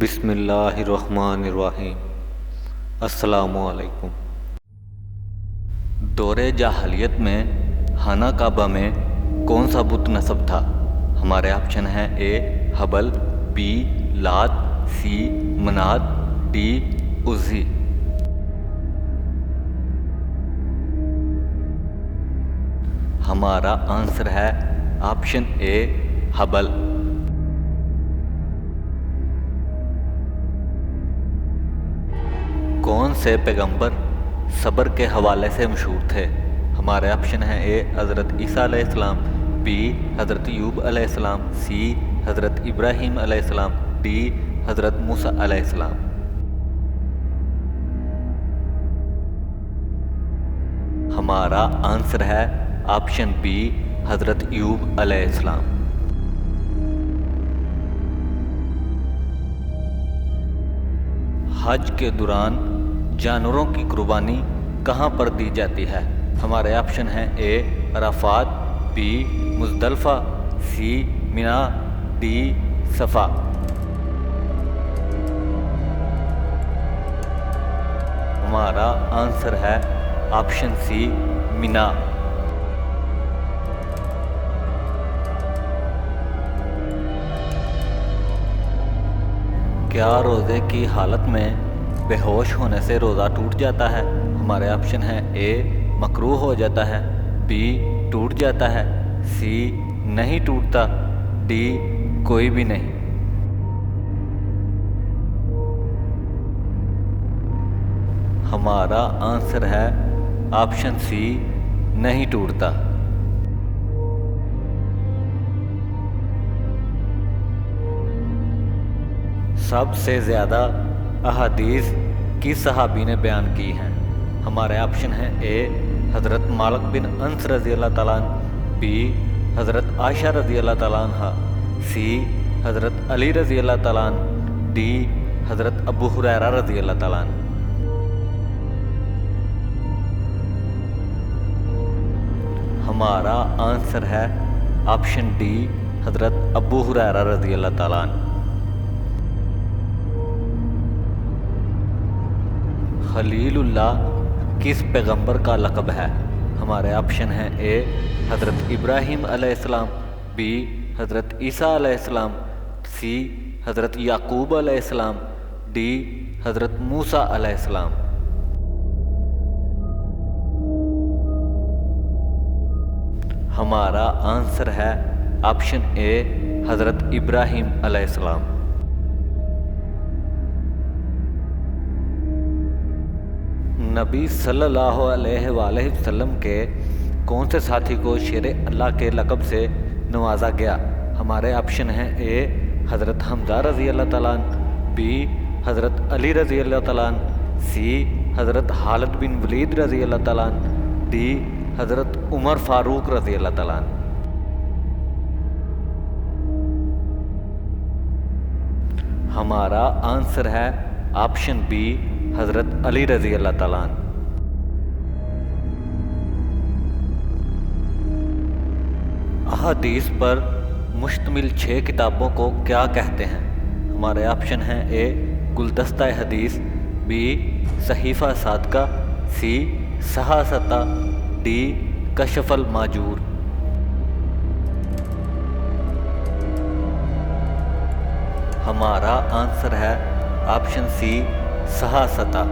بسم اللہ الرحمن الرحیم۔ السلام علیکم۔ دور جاہلیت میں خانہ کعبہ میں کون سا بت نصب تھا؟ ہمارے آپشن ہیں: اے حبل، بی لات، سی منات، ڈی عزی۔ ہمارا آنسر ہے آپشن اے حبل۔ کون سے پیغمبر صبر کے حوالے سے مشہور تھے؟ ہمارے آپشن ہیں: اے حضرت عیسیٰ علیہ السلام، بی حضرت ایوب علیہ السلام، سی حضرت ابراہیم علیہ السلام، ڈی حضرت موسیٰ علیہ السلام۔ ہمارا آنسر ہے آپشن بی حضرت ایوب علیہ السلام۔ حج کے دوران جانوروں کی قربانی کہاں پر دی جاتی ہے؟ ہمارے آپشن ہیں: A Arafat, B Muzdalifah, C Mina, D Safa. ہمارا آنسر ہے آپشن سی مینا۔ کیا روزے کی حالت میں بے ہوش ہونے سے روزہ ٹوٹ جاتا ہے؟ ہمارے آپشن ہیں: اے مکروہ ہو جاتا ہے، بی ٹوٹ جاتا ہے، سی نہیں ٹوٹتا، ڈی کوئی بھی نہیں۔ ہمارا آنسر ہے آپشن سی نہیں ٹوٹتا۔ سب سے زیادہ احادیث کس صحابی نے بیان کی ہیں؟ ہمارے آپشن ہیں: اے حضرت مالک بن انس رضی اللہ تعالیٰ عنہ، بی حضرت عائشہ رضی اللہ تعالیٰ عنہ، سی حضرت علی رضی اللہ تعالیٰ عنہ، ڈی حضرت ابو ہریرہ رضی اللہ تعالیٰ عنہ۔ ہمارا آنسر ہے آپشن ڈی حضرت ابو ہریرہ رضی اللہ تعالیٰ عنہ۔ خلیل اللہ کس پیغمبر کا لقب ہے؟ ہمارے آپشن ہیں: اے حضرت ابراہیم علیہ السلام، بی حضرت عیسیٰ علیہ السلام، سی حضرت یعقوب علیہ السلام، ڈی حضرت موسیٰ علیہ السلام۔ ہمارا آنسر ہے آپشن اے حضرت ابراہیم علیہ السلام۔ نبی صلی اللہ علیہ وآلہ وسلم کے کون سے ساتھی کو شیر اللہ کے لقب سے نوازا گیا؟ ہمارے آپشن ہیں: اے حضرت حمزہ رضی اللہ تعالیٰ عنہ، بی حضرت علی رضی اللہ تعالیٰ عنہ، سی حضرت خالد بن ولید رضی اللہ تعالیٰ عنہ، ڈی حضرت عمر فاروق رضی اللہ تعالیٰ عنہ۔ ہمارا آنسر ہے آپشن بی حضرت علی رضی اللہ تعالیٰ عنہ۔ احادیث پر مشتمل 6 کتابوں کو کیا کہتے ہیں؟ ہمارے آپشن ہیں: اے گلدستہ حدیث، be Sahifa Sadiqa, C صحاستہ، D کشف الماجور۔ ہمارا آنسر ہے آپشن سی صحاستہ۔